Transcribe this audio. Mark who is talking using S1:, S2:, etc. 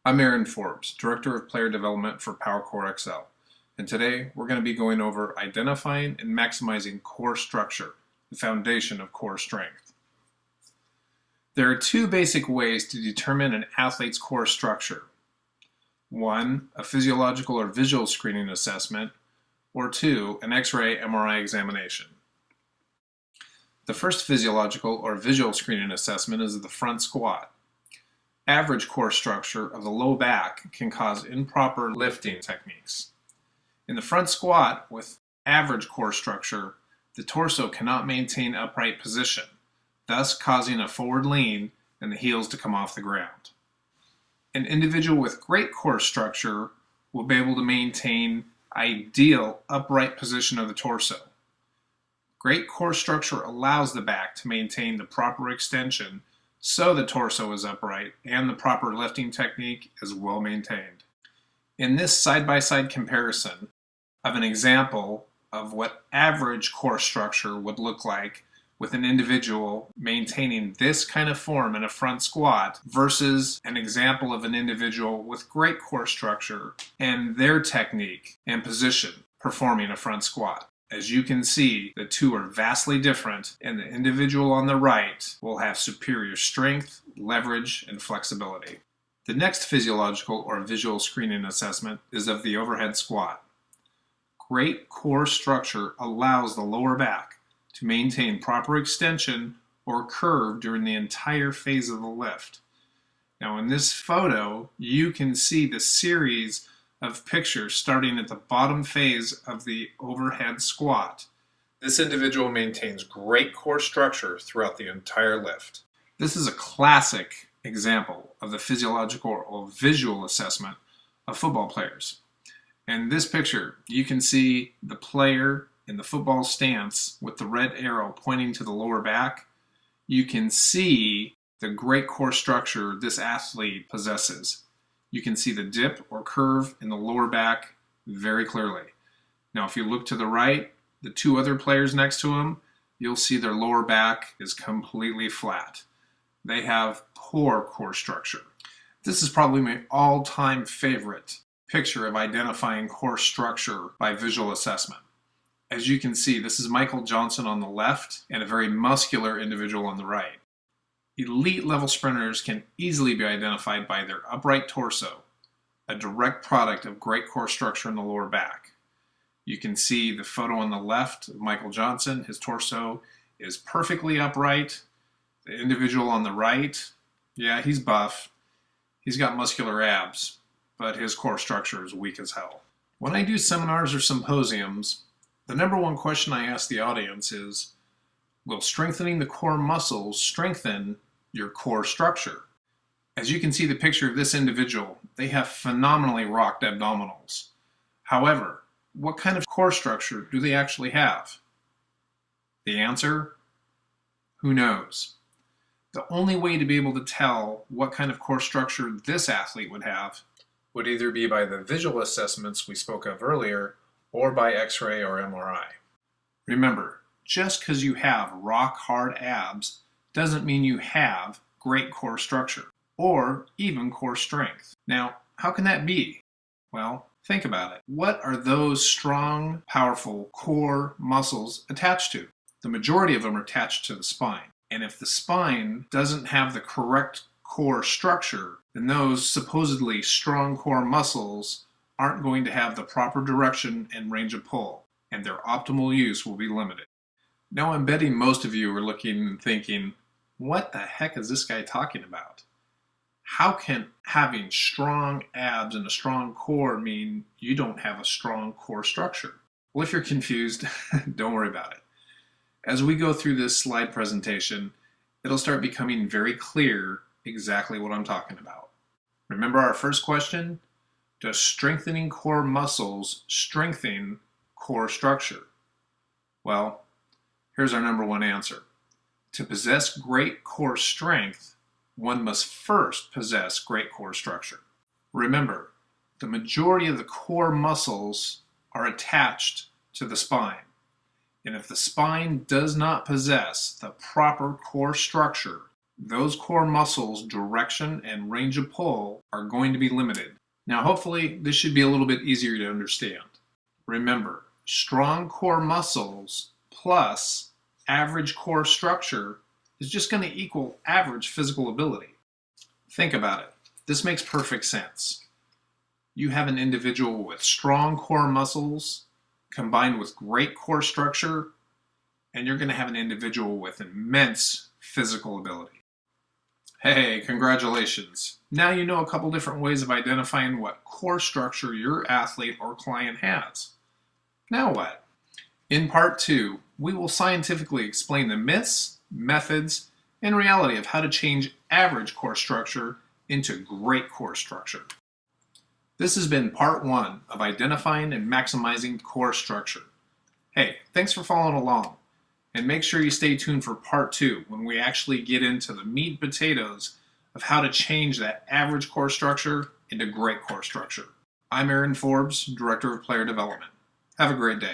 S1: I'm Aaron Forbes, Director of Player Development for PowerCore XL, and today we're going to be going over identifying and maximizing core structure, the foundation of core strength. There are two basic ways to determine an athlete's core structure. One, a physiological or visual screening assessment, or two, an X-ray MRI examination. The first physiological or visual screening assessment is the front squat. Average core structure of the low back can cause improper lifting techniques. In the front squat with average core structure, the torso cannot maintain upright position, thus causing a forward lean and the heels to come off the ground. An individual with great core structure will be able to maintain ideal upright position of the torso. Great core structure allows the back to maintain the proper extension so the torso is upright and the proper lifting technique is well maintained. In this side-by-side comparison of an example of what average core structure would look like with an individual maintaining this kind of form in a front squat versus an example of an individual with great core structure and their technique and position performing a front squat. As you can see, the two are vastly different, and the individual on the right will have superior strength, leverage, and flexibility. The next physiological or visual screening assessment is of the overhead squat. Great core structure allows the lower back to maintain proper extension or curve during the entire phase of the lift. Now in this photo, you can see the series of pictures starting at the bottom phase of the overhead squat. This individual maintains great core structure throughout the entire lift. This is a classic example of the physiological or visual assessment of football players. In this picture, you can see the player in the football stance with the red arrow pointing to the lower back. You can see the great core structure this athlete possesses. You can see the dip or curve in the lower back very clearly. Now if you look to the right, the two other players next to him, you'll see their lower back is completely flat. They have poor core structure. This is probably my all-time favorite picture of identifying core structure by visual assessment. As you can see, this is Michael Johnson on the left and a very muscular individual on the right. Elite level sprinters can easily be identified by their upright torso, a direct product of great core structure in the lower back. You can see the photo on the left of Michael Johnson. His torso is perfectly upright. The individual on the right, yeah, he's buff. He's got muscular abs, but his core structure is weak as hell. When I do seminars or symposiums, the number one question I ask the audience is, will strengthening the core muscles strengthen your core structure? As you can see the picture of this individual, they have phenomenally rocked abdominals. However, what kind of core structure do they actually have? The answer? Who knows? The only way to be able to tell what kind of core structure this athlete would have would either be by the visual assessments we spoke of earlier or by X-ray or MRI. Remember, just because you have rock hard abs doesn't mean you have great core structure or even core strength. Now, how can that be? Well, think about it. What are those strong, powerful core muscles attached to? The majority of them are attached to the spine. And if the spine doesn't have the correct core structure, then those supposedly strong core muscles aren't going to have the proper direction and range of pull, and their optimal use will be limited. Now I'm betting most of you are looking and thinking, what the heck is this guy talking about? How can having strong abs and a strong core mean you don't have a strong core structure? Well, if you're confused, don't worry about it. As we go through this slide presentation, it'll start becoming very clear exactly what I'm talking about. Remember our first question? Does strengthening core muscles strengthen core structure? Well, here's our number one answer. To possess great core strength, one must first possess great core structure. Remember, the majority of the core muscles are attached to the spine. And if the spine does not possess the proper core structure, those core muscles' direction and range of pull are going to be limited. Now, hopefully, this should be a little bit easier to understand. Remember, strong core muscles plus average core structure is just going to equal average physical ability. Think about it. This makes perfect sense. You have an individual with strong core muscles combined with great core structure, and you're going to have an individual with immense physical ability. Hey, congratulations. Now you know a couple different ways of identifying what core structure your athlete or client has. Now what? In part 2, we will scientifically explain the myths, methods, and reality of how to change average core structure into great core structure. This has been part 1 of identifying and maximizing core structure. Hey, thanks for following along. And make sure you stay tuned for part 2 when we actually get into the meat and potatoes of how to change that average core structure into great core structure. I'm Aaron Forbes, Director of Player Development. Have a great day.